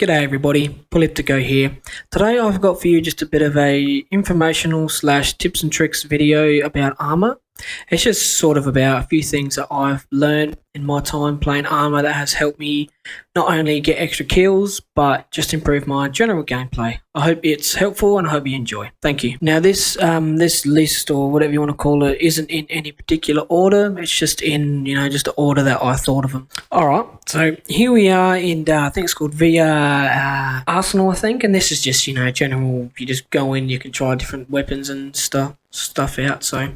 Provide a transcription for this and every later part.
G'day everybody, Pooliptico here. Today I've got for you just a bit of a informational / tips and tricks video about Arma. It's just sort of about a few things that I've learned in my time playing Arma that has helped me not only get extra kills but just improve my general gameplay. I hope it's helpful and I hope you enjoy. Thank you. Now this list or whatever you want to call it isn't in any particular order. It's just in just the order that I thought of them. Alright, so here we are in I think it's called via Arsenal I think, and this is just general. You just go in, you can try different weapons and stuff out. So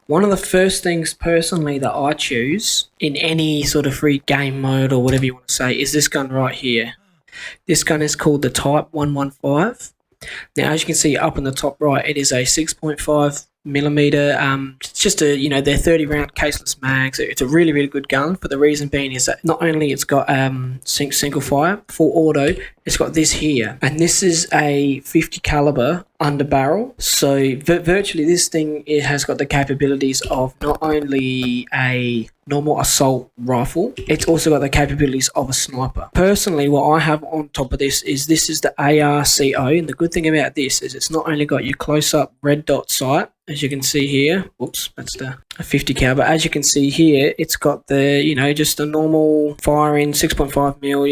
one of the first things personally that I choose in any sort of free game mode or whatever you want to say is this gun right here. This gun is called the Type 115. Now as you can see up in the top right, it is a 6.5 millimeter. It's just a they're 30 round caseless mags. It's a really good gun for the reason being is that not only it's got single fire, full auto, it's got this here, and this is a 50 caliber under barrel. So virtually this thing, it has got the capabilities of not only a normal assault rifle, it's also got the capabilities of a sniper. Personally, what I have on top of this is the ARCO, and the good thing about this is it's not only got your close-up red dot sight, as you can see here. Whoops, that's the 50 cal, but as you can see here, it's got the just a normal firing 6.5 mil.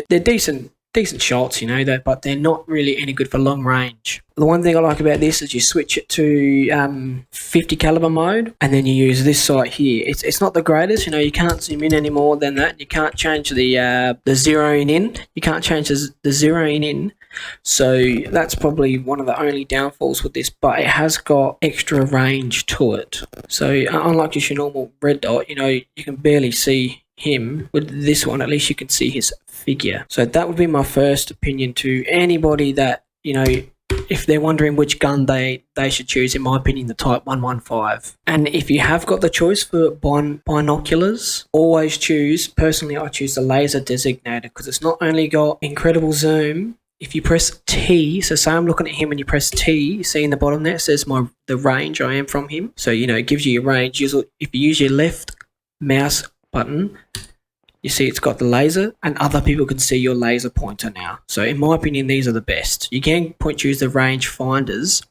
They're decent shots, but they're not really any good for long range. The one thing I like about this is you switch it to 50 caliber mode, and then you use this sight here. It's not the greatest, you can't zoom in any more than that. You can't change the zeroing in. You can't change the zeroing in. So that's probably one of the only downfalls with this, but it has got extra range to it. So unlike just your normal red dot, you can barely see him. With this one, at least you can see his figure. So that would be my first opinion to anybody that if they're wondering which gun they should choose. In my opinion, the Type 115. And if you have got the choice for binoculars, always choose, personally I choose the laser designator, because it's not only got incredible zoom. If you press T, so say I'm looking at him and you press T, you see in the bottom there it says the range I am from him. So it gives you your range. If you use your left mouse button, you see it's got the laser, and other people can see your laser pointer now. So in my opinion, these are the best. You can choose the range finders,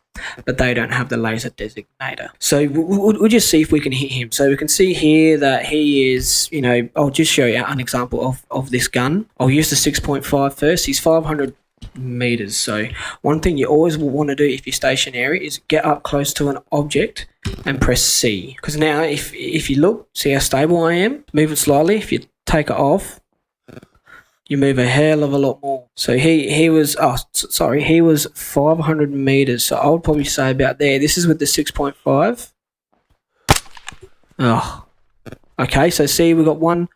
but they don't have the laser designator. So we'll just see if we can hit him. So we can see here that he is, I'll just show you an example of this gun. I'll use the 6.5 first. He's 500 meters. So one thing you always will want to do if you're stationary is get up close to an object and press C. Because now if you look, see how stable I am? Move it slightly. If you take it off, you move a hell of a lot more. So he was 500 meters. So I would probably say about there. This is with the 6.5. Oh, okay. So see, we got one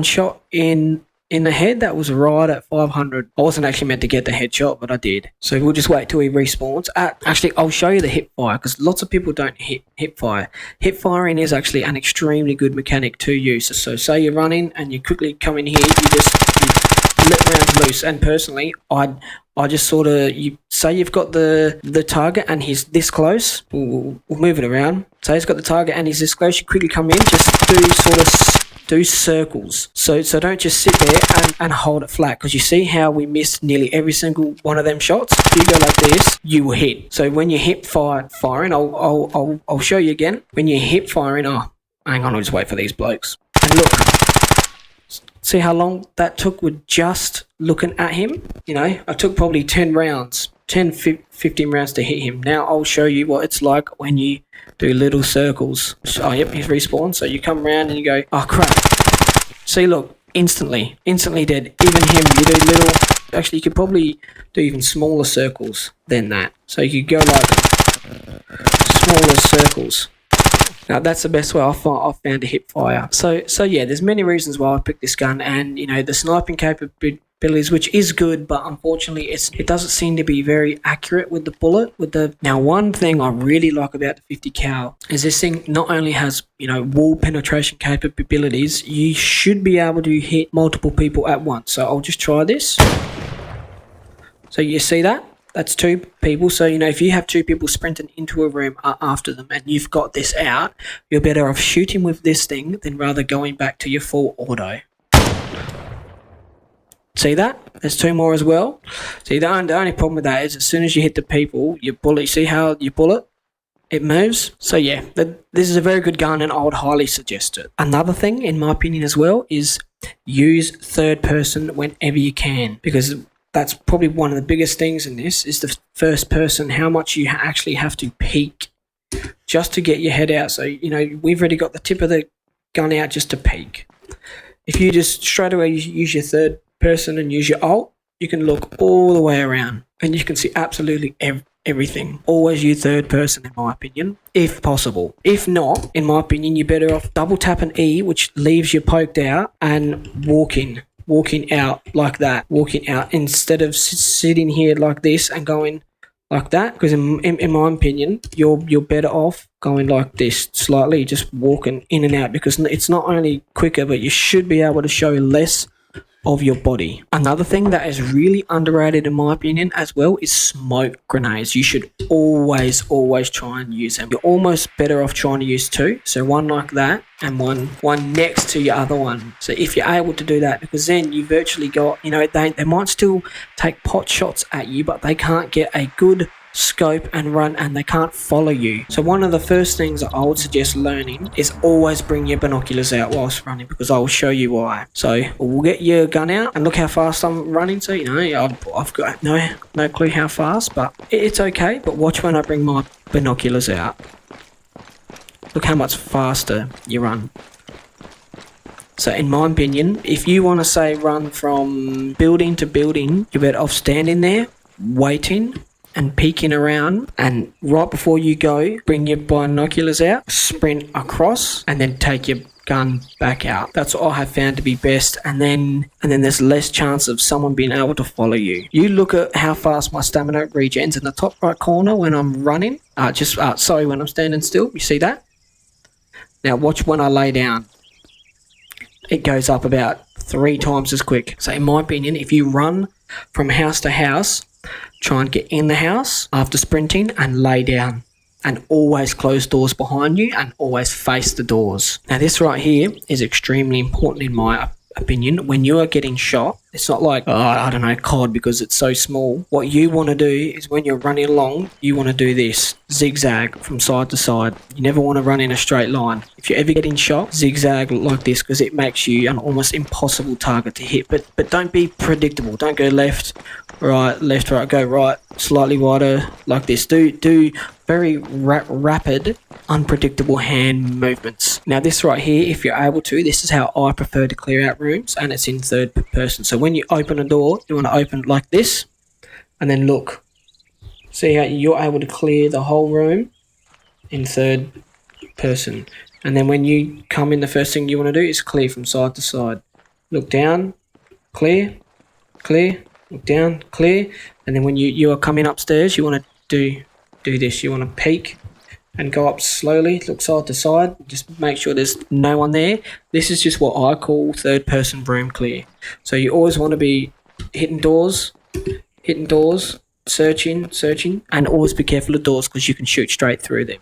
shot in the head. That was right at 500. I wasn't actually meant to get the headshot, but I did. So we'll just wait till he respawns. Actually, I'll show you the hip fire, because lots of people don't hip fire. Hip firing is actually an extremely good mechanic to use. So say you're running and you quickly come in here, you let rounds loose. And personally, I just sort of, you say you've got the target and he's this close. We'll move it around. Say he's got the target and he's this close. You quickly come in, just do circles. So don't just sit there and hold it flat, because you see how we missed nearly every single one of them shots. If you go like this, you will hit. So when you hip firing, I'll show you again. When you hip firing, hang on, I'll just wait for these blokes. And look, see how long that took with just looking at him? I took probably 10 rounds, 15 rounds to hit him. Now I'll show you what it's like when you do little circles. Oh, yep, he's respawned. So you come around and you go, oh crap. See, look, instantly dead. Even him, you do little, actually you could probably do even smaller circles than that. So you could go like smaller circles. Now that's the best way I found to hip fire. So yeah, there's many reasons why I picked this gun, and the sniping capabilities, which is good, but unfortunately it doesn't seem to be very accurate with the bullet. Now one thing I really like about the 50 cal is this thing not only has wall penetration capabilities, you should be able to hit multiple people at once. So I'll just try this. So you see that? That's two people. So, if you have two people sprinting into a room after them and you've got this out, you're better off shooting with this thing than rather going back to your full auto. See that? There's 2 more as well. See, the only problem with that is as soon as you hit the people, your bullet, see how your bullet, it moves? So yeah, this is a very good gun and I would highly suggest it. Another thing, in my opinion as well, is use third person whenever you can, because that's probably one of the biggest things in this is the first person, how much you actually have to peek just to get your head out. So, we've already got the tip of the gun out just to peek. If you just straight away use your third person and use your alt, you can look all the way around and you can see absolutely everything. Always use third person, in my opinion, if possible. If not, in my opinion, you're better off double tapping E, which leaves you poked out, and walking out like that, walking out instead of sitting here like this and going like that, because in my opinion, you're better off going like this, slightly just walking in and out, because it's not only quicker, but you should be able to show less of your body. Another thing that is really underrated in my opinion as well is smoke grenades. You should always try and use them. You're almost better off trying to use 2, so one like that and one next to your other one. So if you're able to do that, because then you virtually got, they might still take pot shots at you, but they can't get a good scope and run, and they can't follow you. So one of the first things that I would suggest learning is always bring your binoculars out whilst running, because I will show you why. So we'll get your gun out and look how fast I'm running. So I've got no clue how fast, but it's okay. But watch when I bring my binoculars out. Look how much faster you run. So in my opinion, if you want to say run from building to building, you're better off standing there waiting and peeking around, and right before you go, bring your binoculars out, sprint across, and then take your gun back out. That's what I have found to be best, and then there's less chance of someone being able to follow you. You look at how fast my stamina regens in the top right corner when I'm running. When I'm standing still. You see that? Now watch when I lay down. It goes up about 3 times as quick. So in my opinion, if you run from house to house, try and get in the house after sprinting and lay down, and always close doors behind you and always face the doors. Now this right here is extremely important in my opinion. When you are getting shot, it's not like COD, because it's so small. What you want to do is when you're running along, you want to do this zigzag from side to side. You never want to run in a straight line. If you're ever getting shot, zigzag like this, because it makes you an almost impossible target to hit. But don't be predictable. Don't go left, right, go right, slightly wider like this. Do very rapid, unpredictable hand movements. Now this right here, if you're able to, this is how I prefer to clear out rooms, and it's in third person. So when you open a door, you want to open it like this, and then look. See how you're able to clear the whole room in third person. And then when you come in, the first thing you want to do is clear from side to side. Look down, clear, look down, clear. And then when you are coming upstairs, you want to do this. You want to peek and go up slowly, look side to side, just make sure there's no one there. This is just what I call third person room clear. So you always want to be hitting doors, searching, and always be careful of doors, because you can shoot straight through them.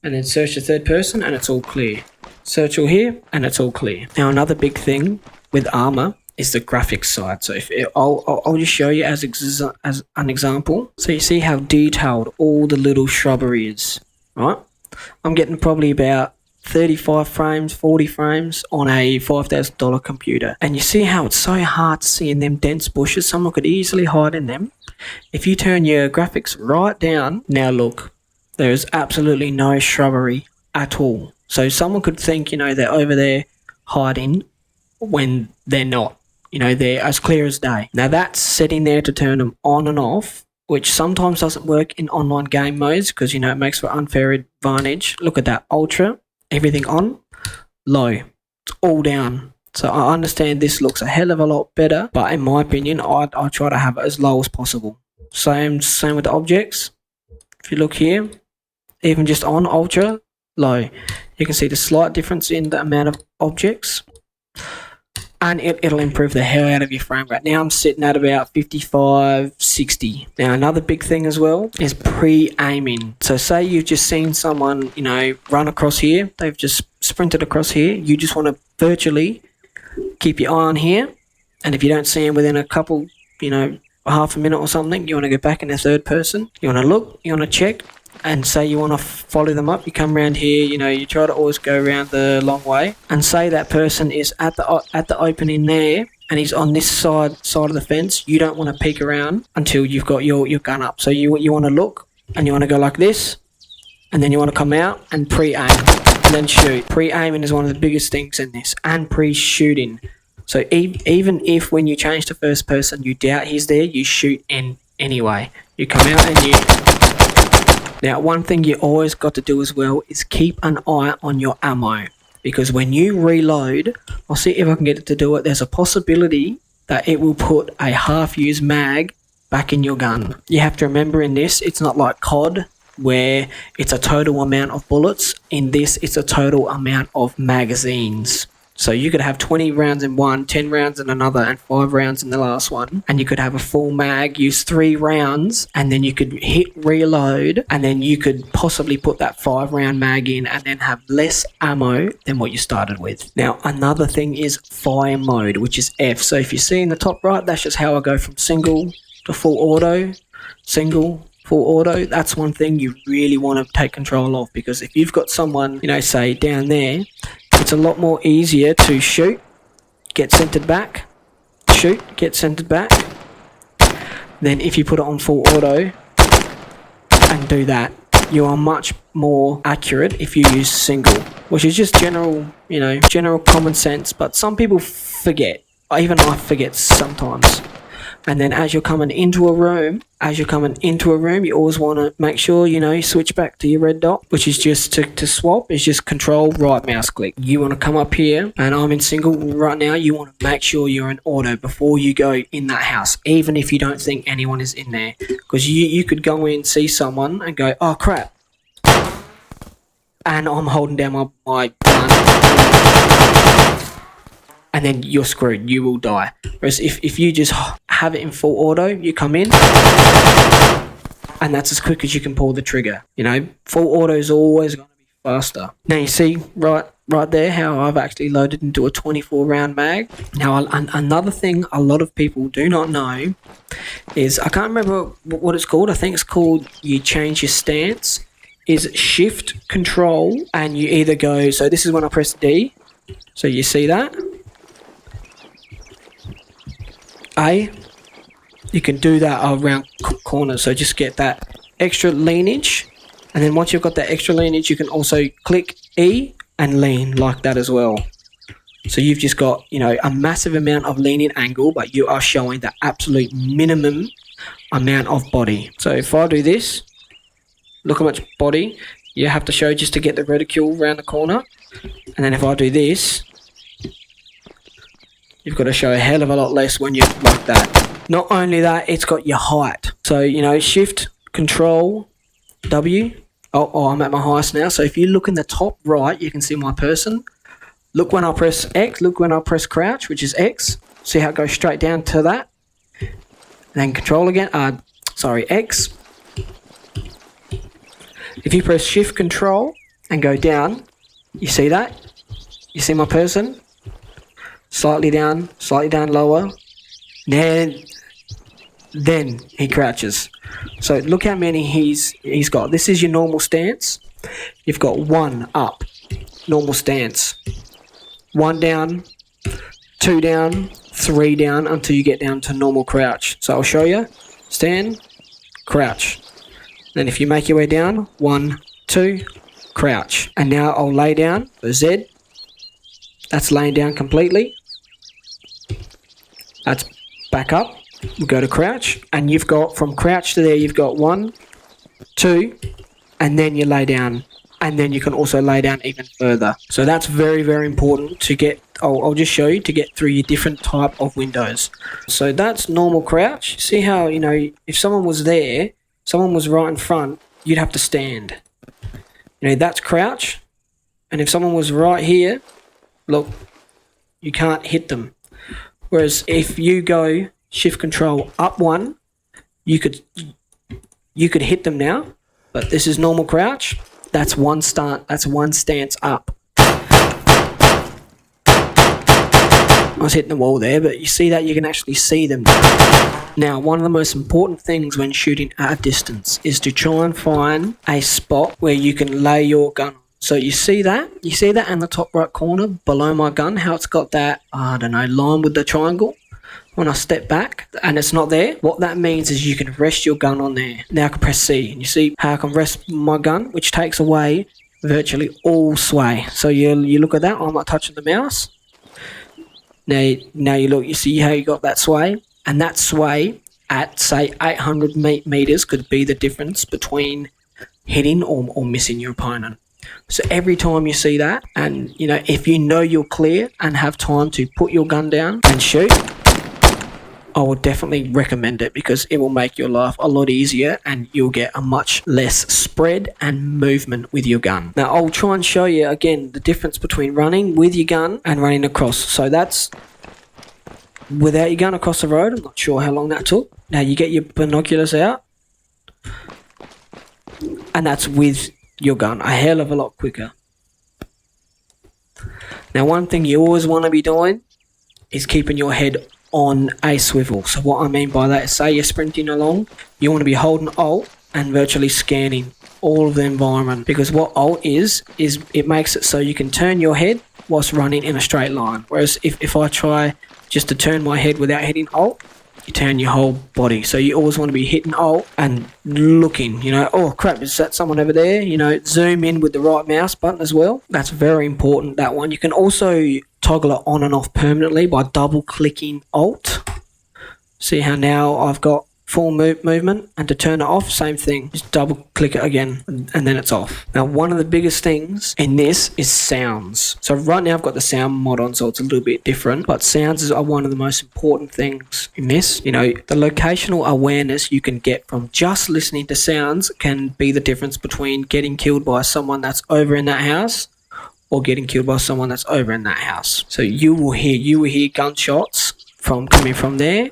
And then search the third person and it's all clear. Search all here and it's all clear. Now another big thing with Arma is the graphics side. So I'll just show you as an example. So you see how detailed all the little shrubbery is, right? I'm getting probably about 35 frames, 40 frames on a $5,000 computer. And you see how it's so hard to see in them dense bushes. Someone could easily hide in them. If you turn your graphics right down, now look, there is absolutely no shrubbery at all. So someone could think, they're over there hiding when they're not. They're as clear as day. Now that's setting there to turn them on and off, which sometimes doesn't work in online game modes, because, it makes for unfair advantage. Look at that, ultra, everything on, low, it's all down. So I understand this looks a hell of a lot better, but in my opinion, I try to have it as low as possible. Same with the objects. If you look here, even just on ultra, low, you can see the slight difference in the amount of objects, and it'll improve the hell out of your frame rate. Now I'm sitting at about 55, 60. Now another big thing as well is pre-aiming. So say you've just seen someone, run across here, they've just sprinted across here, you just want to virtually keep your eye on here and if you don't see them within a couple, half a minute or something, you want to go back in the third person. You want to look, you want to check, and say you want to follow them up. You come around here, you try to always go around the long way, and say that person is at the opening there, and he's on this side of the fence. You don't want to peek around until you've got your gun up. So you want to look, and you want to go like this, and then you want to come out and pre-aim, and then shoot. Pre-aiming is one of the biggest things in this, and pre-shooting. So even if when you change to first person you doubt he's there, you shoot anyway. You come out and you... Now, one thing you always got to do as well is keep an eye on your ammo. Because when you reload, I'll see if I can get it to do it, there's a possibility that it will put a half-used mag back in your gun. You have to remember in this, it's not like COD, where it's a total amount of bullets. In this, it's a total amount of magazines. So you could have 20 rounds in one, 10 rounds in another, and 5 rounds in the last one. And you could have a full mag, use 3 rounds, and then you could hit reload, and then you could possibly put that 5-round mag in and then have less ammo than what you started with. Now, another thing is fire mode, which is F. So if you see in the top right, that's just how I go from single to full auto, single, full auto. That's one thing you really want to take control of, because if you've got someone, say down there, it's a lot more easier to shoot, get centered back, shoot, get centered back, than if you put it on full auto and do that. You are much more accurate if you use single, which is just general common sense, but some people forget. Even I forget sometimes. And then as you're coming into a room, you always want to make sure, you switch back to your red dot, which is just to swap, is just control right mouse click. You want to come up here, and I'm in single right now. You want to make sure you're in auto before you go in that house, even if you don't think anyone is in there. Because you could go in, see someone, and go, oh crap. And I'm holding down my gun. And then you're screwed, you will die. Whereas if you just have it in full auto, you come in, and that's as quick as you can pull the trigger. Full auto is always going to be faster. Now you see right there how I've actually loaded into a 24-round mag. Now another thing a lot of people do not know is, I can't remember what it's called, I think it's called, you change your stance, is shift control, and you either go, so this is when I press D, so you see that? A, you can do that around corners, so just get that extra leanage, and then once you've got that extra leanage, you can also click E and lean like that as well. So you've just got, a massive amount of leaning angle, but you are showing the absolute minimum amount of body. So if I do this, look how much body you have to show just to get the reticule around the corner, and then if I do this, you've got to show a hell of a lot less when you're like that. Not only that, it's got your height. So, shift, control, W. Oh, I'm at my highest now. So if you look in the top right, you can see my person. Look when I press X, look when I press crouch, which is X. See how it goes straight down to that. And then control again, X. If you press shift control and go down, you see that? You see my person? Slightly down lower, then he crouches. So look how many he's got. This is your normal stance. You've got 1 up, normal stance, 1 down, 2 down, 3 down, until you get down to normal crouch. So I'll show you, stand, crouch. Then if you make your way down, 1, 2, crouch. And now I'll lay down, so Z, that's laying down completely. That's back up. We go to crouch, and you've got, from crouch to there, you've got 1, 2, and then you lay down, and then you can also lay down even further. So that's very, very important to get. I'll just show you to get through your different type of windows. So that's normal crouch. See how, if someone was there, someone was right in front, you'd have to stand. That's crouch, and if someone was right here, look, you can't hit them. Whereas if you go shift control up 1, you could hit them now, but this is normal crouch. That's one stance up. I was hitting the wall there, but you see that you can actually see them. Now, one of the most important things when shooting at a distance is to try and find a spot where you can lay your gun. So you see that in the top right corner below my gun, how it's got that, I don't know, line with the triangle? When I step back and it's not there, what that means is you can rest your gun on there. Now I can press C and you see how I can rest my gun, which takes away virtually all sway. So you look at that, I'm not touching the mouse. Now you look, you see how you got that sway, and that sway at say 800 meters could be the difference between hitting or missing your opponent. So every time you see that, and if you know you're clear and have time to put your gun down and shoot, I would definitely recommend it, because it will make your life a lot easier and you'll get a much less spread and movement with your gun. Now I'll try and show you again the difference between running with your gun and running across. So that's without your gun across the road. I'm not sure how long that took. Now you get your binoculars out, and that's with your gun, a hell of a lot quicker. Now one thing you always want to be doing is keeping your head on a swivel. So what I mean by that is, say you're sprinting along, you want to be holding Alt and virtually scanning all of the environment, because what Alt is it makes it so you can turn your head whilst running in a straight line. Whereas if I try just to turn my head without hitting Alt, you turn your whole body. So you always want to be hitting Alt and looking, oh crap, is that someone over there? Zoom in with the right mouse button as well. That's very important, that one. You can also toggle it on and off permanently by double clicking Alt. See how now I've got full movement, and to turn it off, same thing, just double click it again and then it's off. Now one of the biggest things in this is sounds. So right now I've got the sound mod on, so it's a little bit different, but sounds are one of the most important things in this. The locational awareness you can get from just listening to sounds can be the difference between getting killed by someone that's over in that house or getting killed by someone that's over in that house. So you will hear gunshots coming from there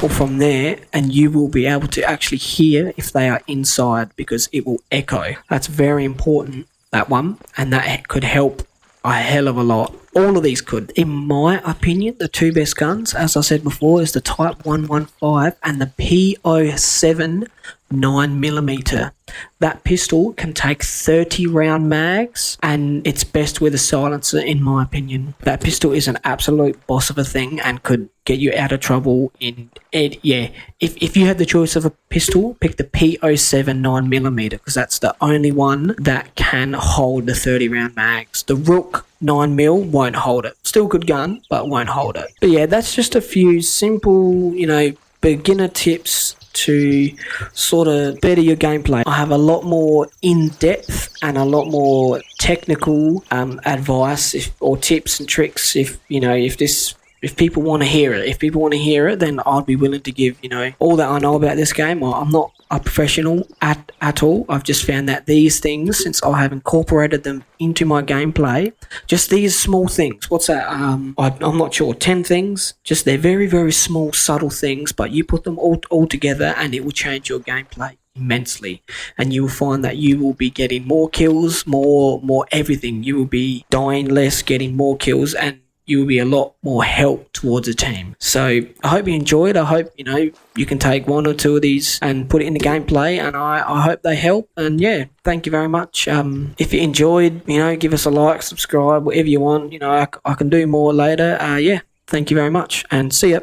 or from there, and you will be able to actually hear if they are inside, because it will echo. That's very important, that one, and that could help a hell of a lot. All of these could. In my opinion, the two best guns, as I said before, is the Type 115 and the P07 9mm. That pistol can take 30 round mags, and it's best with a silencer, in my opinion. That pistol is an absolute boss of a thing and could get you out of trouble if you had the choice of a pistol, pick the P07 9mm, because that's the only one that can hold the 30 round mags. The Rook 9mm won't hold it. Still good gun, but won't hold it. But yeah, that's just a few simple, beginner tips to sort of better your gameplay. I have a lot more in-depth and a lot more technical advice or tips and tricks if people want to hear it. If people want to hear it, then I'd be willing to give, all that I know about this game. I'm not a professional at all. I've just found that these things, since I have incorporated them into my gameplay, just these small things. What's that? I'm not sure. 10 things. Just they're very, very small, subtle things, but you put them all together and it will change your gameplay immensely, and you will find that you will be getting more kills, more everything. You will be dying less, getting more kills, and you will be a lot more help towards a team. So I hope you enjoyed. I hope you can take one or two of these and put it in the gameplay, and I hope they help. And yeah, thank you very much. If you enjoyed, give us a like, subscribe, whatever you want. I can do more later. Yeah, thank you very much, and see ya.